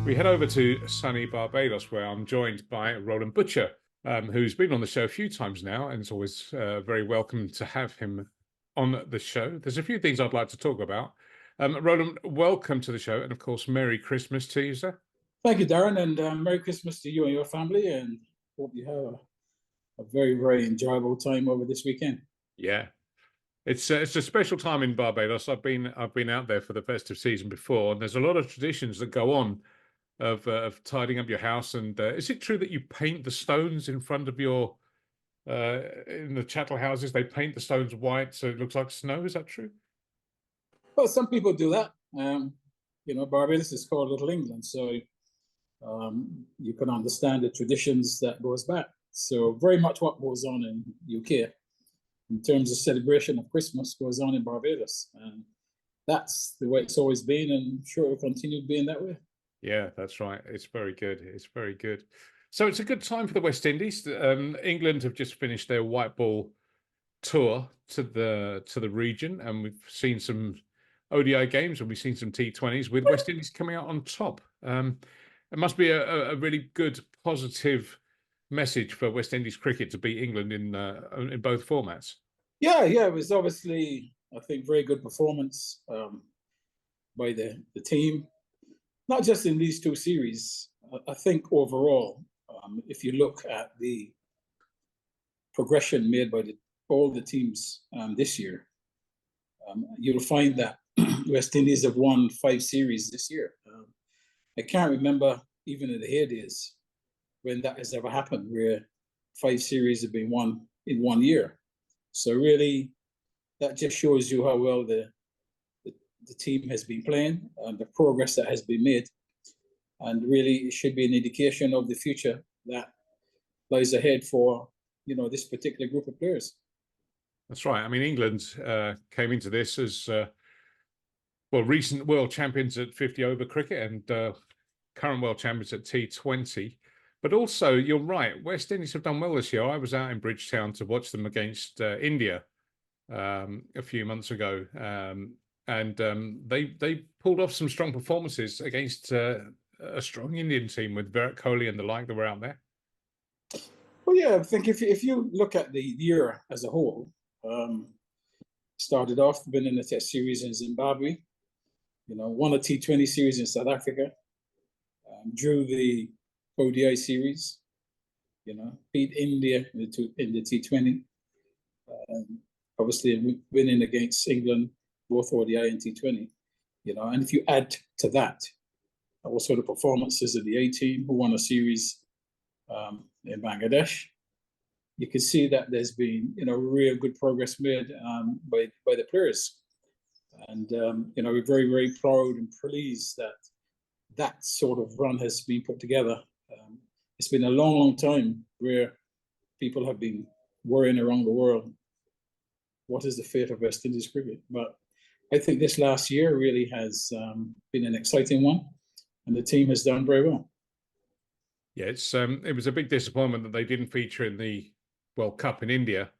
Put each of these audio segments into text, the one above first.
We head over to sunny Barbados, where I'm joined by Roland Butcher, who's been on the show a few times now, and it's always very welcome to have him on the show. There's a few things I'd like to talk about. Roland, welcome to the show, and of course, Merry Christmas to you, sir. Thank you, Darren, and Merry Christmas to you and your family, and hope you have a very, very enjoyable time over this weekend. Yeah, it's a special time in Barbados. I've been out there for the festive season before, and there's a lot of traditions that go on of tidying up your house. And is it true that you paint the stones in front of your in the chattel houses? They paint the stones white so it looks like snow. Is that true? Well, some people do that. Barbados is called Little England, so you can understand the traditions that goes back. So very much what goes on in UK in terms of celebration of Christmas goes on in Barbados, and that's the way it's always been, and sure it will continue being that way. Yeah, that's right. It's very good. It's very good. So it's a good time for the West Indies. England have just finished their white ball tour to the region, and we've seen some ODI games and we've seen some T20s with West Indies coming out on top. It must be a really good, positive message for West Indies cricket to beat England in both formats. Yeah, it was obviously, I think, very good performance by the team, not just in these two series. I think overall, if you look at the progression made by all the teams this year, you'll find that West Indies have won 5 series this year. I can't remember, even in the heydays, when that has ever happened, where 5 series have been won in 1 year. So really, that just shows you how well the team has been playing and the progress that has been made. And really, it should be an indication of the future that lies ahead for this particular group of players. That's right. I mean, England came into this as recent world champions at 50 over cricket and current world champions at T20. But also, you're right, West Indies have done well this year. I was out in Bridgetown to watch them against India a few months ago, and they pulled off some strong performances against a strong Indian team with Virat Kohli and the like that were out there. Well, yeah, I think if you look at the year as a whole, started off winning the Test series in Zimbabwe, won a T20 series in South Africa, drew the ODI series, beat India in the T20, obviously winning against England, both ODI and T20, and if you add to that also the performances of the A team who won a series in Bangladesh, you can see that there's been real good progress made by the players, and we're very, very proud and pleased that sort of run has been put together. It's been a long, long time where people have been worrying around the world, what is the fate of West Indies cricket? But I think this last year really has been an exciting one, and the team has done very well. Yeah, it was a big disappointment that they didn't feature in the World Cup in India.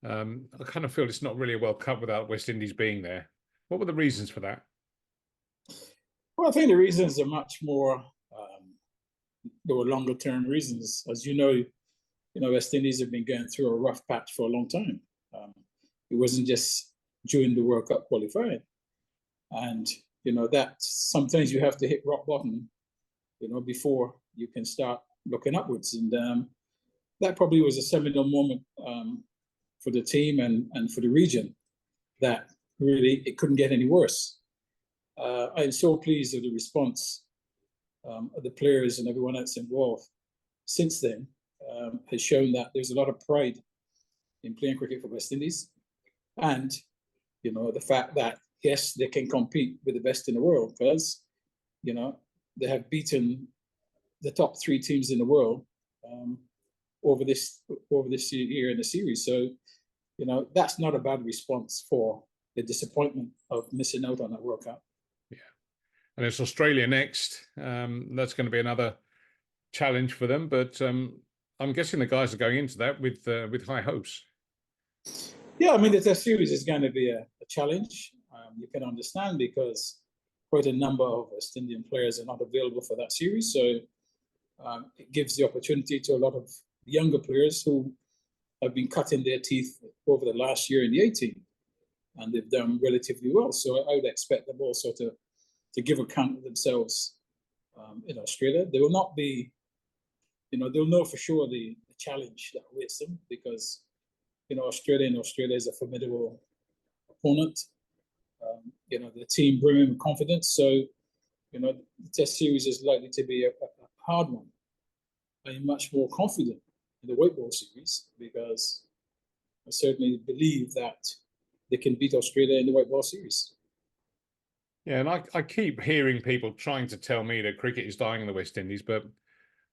I kind of feel it's not really a World Cup without West Indies being there. What were the reasons for that? Well, I think the reasons are much more, there were longer term reasons. As you know, West Indies have been going through a rough patch for a long time. It wasn't just during the World Cup qualifying. And, that sometimes you have to hit rock bottom, before you can start looking upwards. And that probably was a seminal moment for the team and for the region, that really it couldn't get any worse. I'm so pleased with the response of the players and everyone else involved since then. Has shown that there's a lot of pride in playing cricket for West Indies, and the fact that yes, they can compete with the best in the world, because they have beaten the top 3 teams in the world over this year in the series. So that's not a bad response for the disappointment of missing out on that World Cup. Yeah, and it's Australia next. That's going to be another challenge for them, but I'm guessing the guys are going into that with high hopes. Yeah, I mean, the Test series is going to be a challenge. You can understand, because quite a number of West Indian players are not available for that series. So it gives the opportunity to a lot of younger players who have been cutting their teeth over the last year in the 18, and they've done relatively well. So I would expect them also to give account of themselves in Australia. They will not be, they'll know for sure the challenge that awaits them, because Australia is a formidable opponent. The team brimming with confidence. So, the Test series is likely to be a hard one. I'm much more confident in the white ball series, because I certainly believe that they can beat Australia in the white ball series. Yeah, and I keep hearing people trying to tell me that cricket is dying in the West Indies, but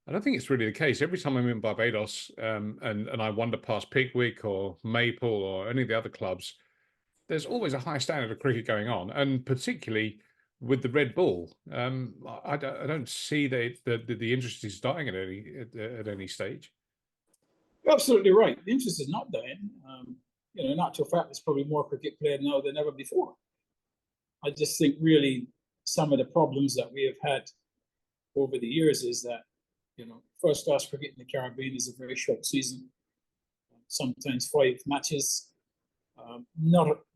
I don't think it's really the case. Every time I'm in Barbados and I wander past Pickwick or Maple or any of the other clubs, there's always a high standard of cricket going on, and particularly with the red ball. I don't see the interest is dying at any stage. You're absolutely right. The interest is not dying. In actual fact, there's probably more cricket played now than ever before. I just think really some of the problems that we have had over the years is that, first-class cricket in the Caribbean is a very short season, sometimes 5 matches.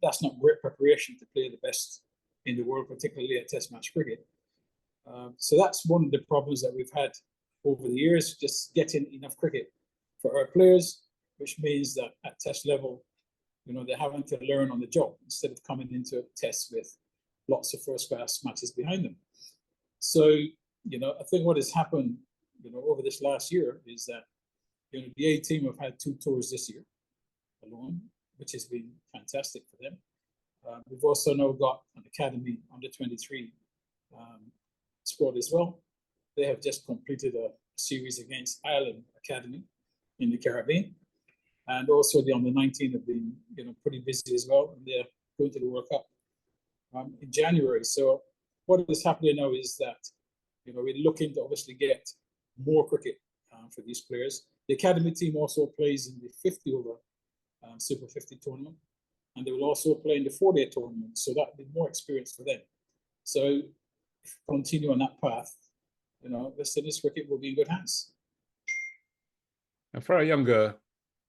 That's not great preparation to play the best in the world, particularly at Test match cricket. So that's one of the problems that we've had over the years, just getting enough cricket for our players, which means that at Test level, they're having to learn on the job instead of coming into a Test with lots of first-class matches behind them. So, I think what has happened, over this last year is that, the A team have had 2 tours this year alone, which has been fantastic for them. We've also now got an academy under 23 squad as well. They have just completed a series against Ireland Academy in the Caribbean, and also the under 19 have been pretty busy as well, and they're going to the World Cup in January. So what is happening now is that we're looking to obviously get more cricket for these players. The academy team also plays in the 50 over Super 50 tournament, and they will also play in the 4-day tournament, so that will be more experience for them. So if we continue on that path, West Indies cricket will be in good hands. And for our younger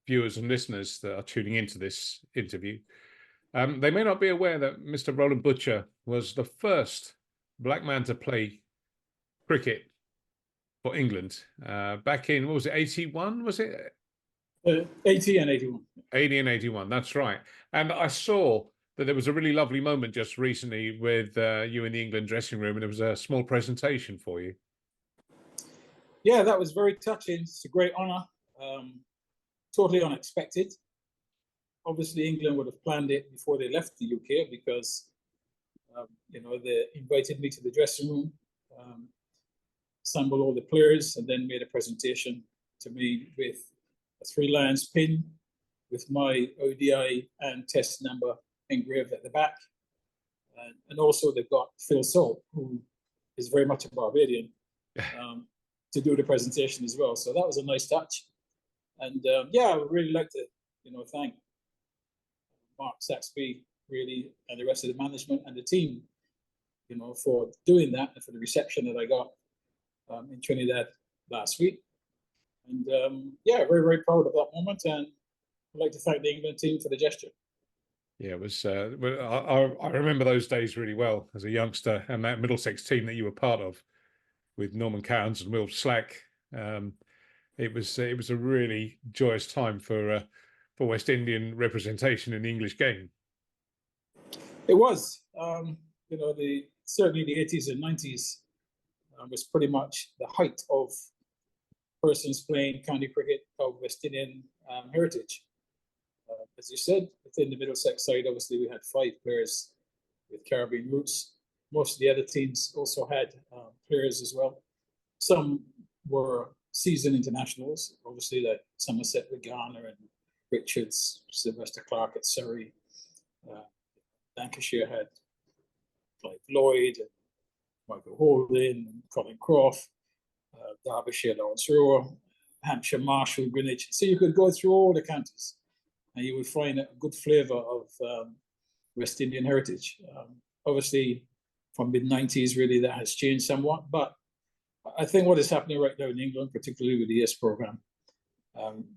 viewers and listeners that are tuning into this interview, they may not be aware that Mr. Roland Butcher was the first black man to play cricket for England back in, what was it, 81? Was it? 80 and 81. 80 and 81, that's right. And I saw that there was a really lovely moment just recently with you in the England dressing room, and there was a small presentation for you. Yeah, that was very touching. It's a great honour. Totally unexpected. Obviously, England would have planned it before they left the UK, because, they invited me to the dressing room, assembled all the players, and then made a presentation to me with a 3 lions pin with my ODI and Test number engraved at the back. And also they've got Phil Salt, who is very much a Barbadian, to do the presentation as well. So that was a nice touch. And I would really like to, thank Mark Saxby, really, and the rest of the management and the team, for doing that and for the reception that I got in Trinidad last week. And very, very proud of that moment. And I'd like to thank the England team for the gesture. Yeah, it was. I remember those days really well as a youngster, and that Middlesex team that you were part of, with Norman Cowans and Will Slack. It was a really joyous time for West Indian representation in the English game. It was. Certainly the 80s and 90s was pretty much the height of persons playing county cricket of West Indian heritage. As you said, within the Middlesex side, obviously we had 5 players with Caribbean roots. Most of the other teams also had players as well. Some were seasoned internationals, obviously, like Somerset with Garner and Richards, Sylvester Clark at Surrey. Lancashire had Clive Lloyd, and Michael Holden, and Colin Croft. Derbyshire, Lawrence Rowe. Hampshire, Marshall, Greenwich. So you could go through all the counties, and you would find a good flavour of West Indian heritage. Obviously, from mid-90s, really, that has changed somewhat. But I think what is happening right now in England, particularly with the ES program,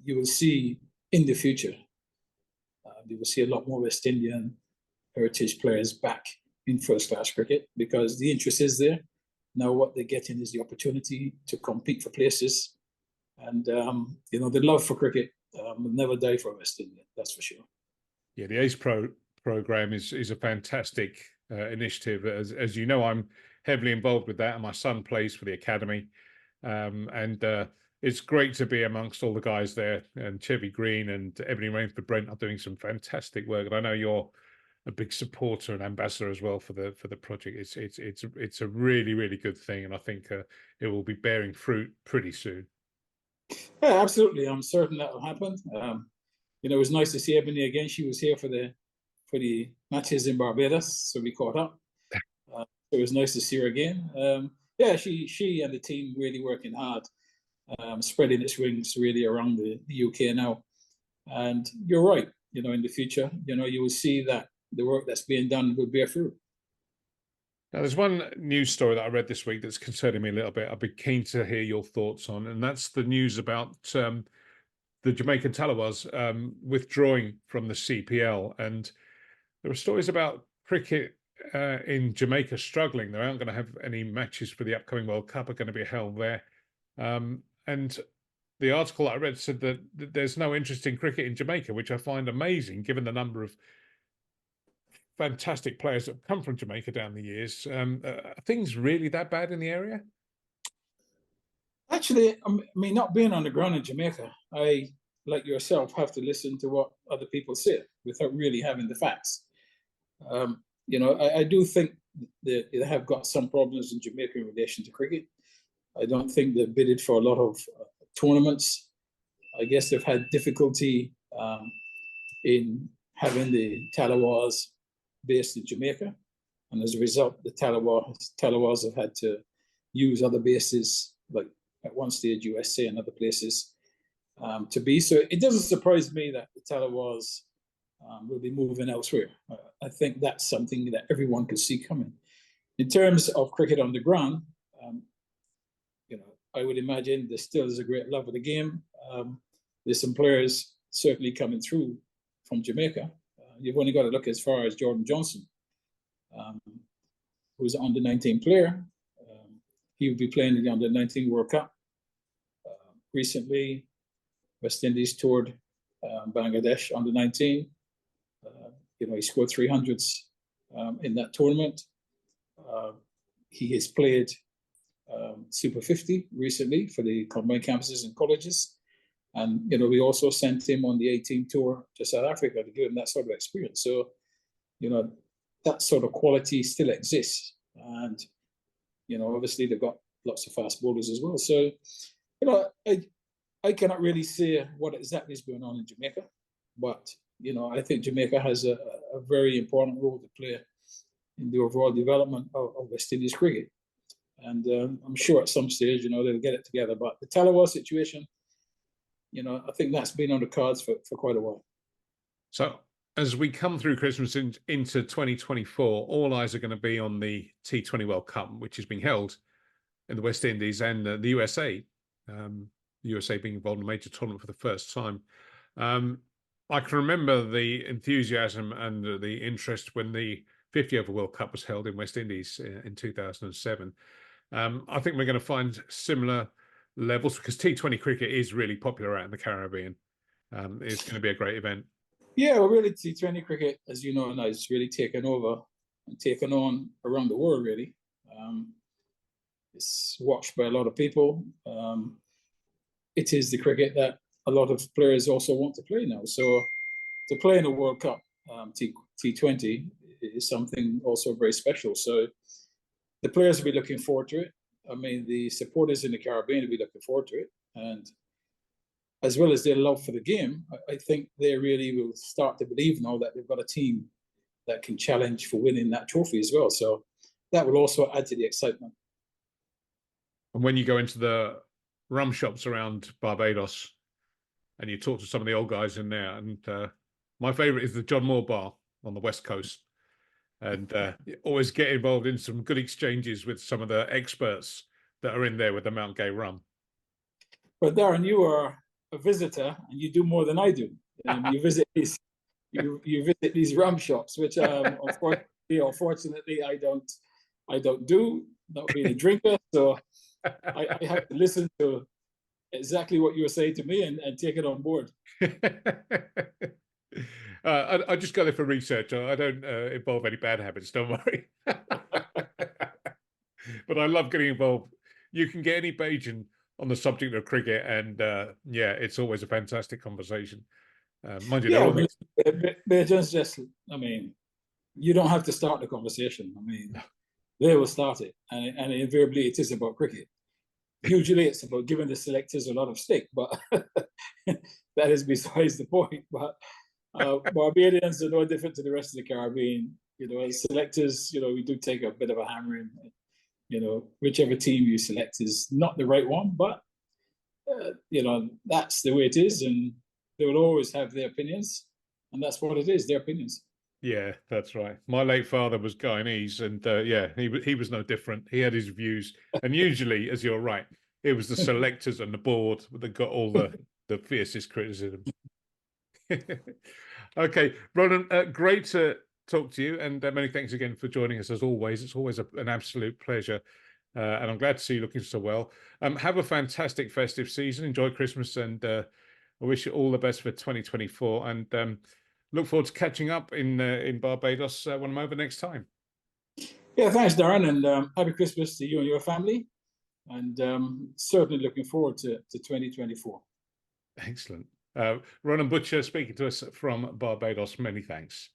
you will see in the future, you will see a lot more West Indian heritage players back in first-class cricket because the interest is there. Now what they're getting is the opportunity to compete for places. And, the love for cricket will never die for West India, that's for sure. Yeah, the ACE program is a fantastic initiative. As you know, I'm heavily involved with that, and my son plays for the academy. It's great to be amongst all the guys there, and Chevy Green and Ebony Rainford Brent are doing some fantastic work. And I know you're a big supporter and ambassador as well for the project. It's a really good thing, and I think it will be bearing fruit pretty soon. Yeah, absolutely. I'm certain that will happen. It was nice to see Ebony again. She was here for the matches in Barbados, so we caught up. It was nice to see her again. Yeah, she and the team really working hard, spreading its wings really around the UK now. And you're right. In the future, you will see that the work that's being done will bear fruit. Now, there's one news story that I read this week that's concerning me a little bit. I'd be keen to hear your thoughts on, and that's the news about the Jamaican Talawas withdrawing from the CPL. And there are stories about cricket in Jamaica struggling. They aren't going to have any matches for the upcoming World Cup, are going to be held there. And the article that I read said that there's no interest in cricket in Jamaica, which I find amazing, given the number of fantastic players that have come from Jamaica down the years. Are things really that bad in the area? Actually, not being on the ground in Jamaica, I, like yourself, have to listen to what other people say without really having the facts. I do think that they have got some problems in Jamaica in relation to cricket. I don't think they've bidded for a lot of tournaments. I guess they've had difficulty in having the Talawas based in Jamaica. And as a result, the Talawas have had to use other bases, like at one stage USA and other places, to be. So it doesn't surprise me that the Talawas will be moving elsewhere. I think that's something that everyone could see coming. In terms of cricket on the ground, I would imagine there still is a great love of the game. There's some players certainly coming through from Jamaica. You've only got to look as far as Jordan Johnson, who's an under-19 player. He will be playing in the under-19 World Cup. Recently, West Indies toured Bangladesh under-19. He scored 300s in that tournament. He has played Super 50 recently for the combined campuses and colleges. And, we also sent him on the 18 tour to South Africa to give him that sort of experience. So, that sort of quality still exists. And, obviously they've got lots of fast bowlers as well. So, I cannot really say what exactly is going on in Jamaica, but, I think Jamaica has a very important role to play in the overall development of West Indies cricket. And I'm sure at some stage, they'll get it together. But the Talawa situation, I think that's been on the cards for quite a while. So as we come through Christmas into 2024, all eyes are going to be on the T20 World Cup, which is being held in the West Indies and the USA. The USA being involved in a major tournament for the first time. I can remember the enthusiasm and the interest when the 50-over World Cup was held in West Indies in 2007. I think we're going to find similar levels because T20 cricket is really popular out in the Caribbean. It's going to be a great event. Yeah, well, really, T20 cricket, as you know, now is really taken over and taken on around the world, really. It's watched by a lot of people. It is the cricket that a lot of players also want to play now. So to play in a World Cup T20 is something also very special. So the players will be looking forward to it. The supporters in the Caribbean will be looking forward to it. And as well as their love for the game, I think they really will start to believe now that they've got a team that can challenge for winning that trophy as well. So that will also add to the excitement. And when you go into the rum shops around Barbados and you talk to some of the old guys in there, and my favorite is the John Moore bar on the West Coast. and always get involved in some good exchanges with some of the experts that are in there with the Mount Gay rum. But Darren, you are a visitor, and you do more than I do. You visit these, you visit these rum shops, which unfortunately I don't do. Not being a drinker, so I have to listen to exactly what you were saying to me and take it on board. I just go there for research. I don't involve any bad habits, don't worry. But I love getting involved. You can get any Bajan on the subject of cricket, and yeah, it's always a fantastic conversation. Mind you, Yeah, Bajans just, I mean, you don't have to start the conversation. I mean, they will start it, and invariably it is about cricket. Usually it's about giving the selectors a lot of stick, but that is besides the point. But Barbadians are no different to the rest of the Caribbean. You know, as selectors, you know, we do take a bit of a hammering. You know, whichever team you select is not the right one, but you know, that's the way it is, and they will always have their opinions, and that's what it is, their opinions. Yeah, that's right. My late father was Guyanese, and yeah, he was no different. He had his views, and usually, as you're right, it was the selectors and the board that got all the fiercest criticism. Okay, Roland, great to talk to you, and many thanks again for joining us as always. It's always an absolute pleasure, and I'm glad to see you looking so well. Have a fantastic festive season. Enjoy Christmas, and I wish you all the best for 2024. And look forward to catching up in Barbados when I'm over next time. Yeah, thanks, Darren, and happy Christmas to you and your family, and certainly looking forward to 2024. Excellent. Roland Butcher speaking to us from Barbados. Many thanks.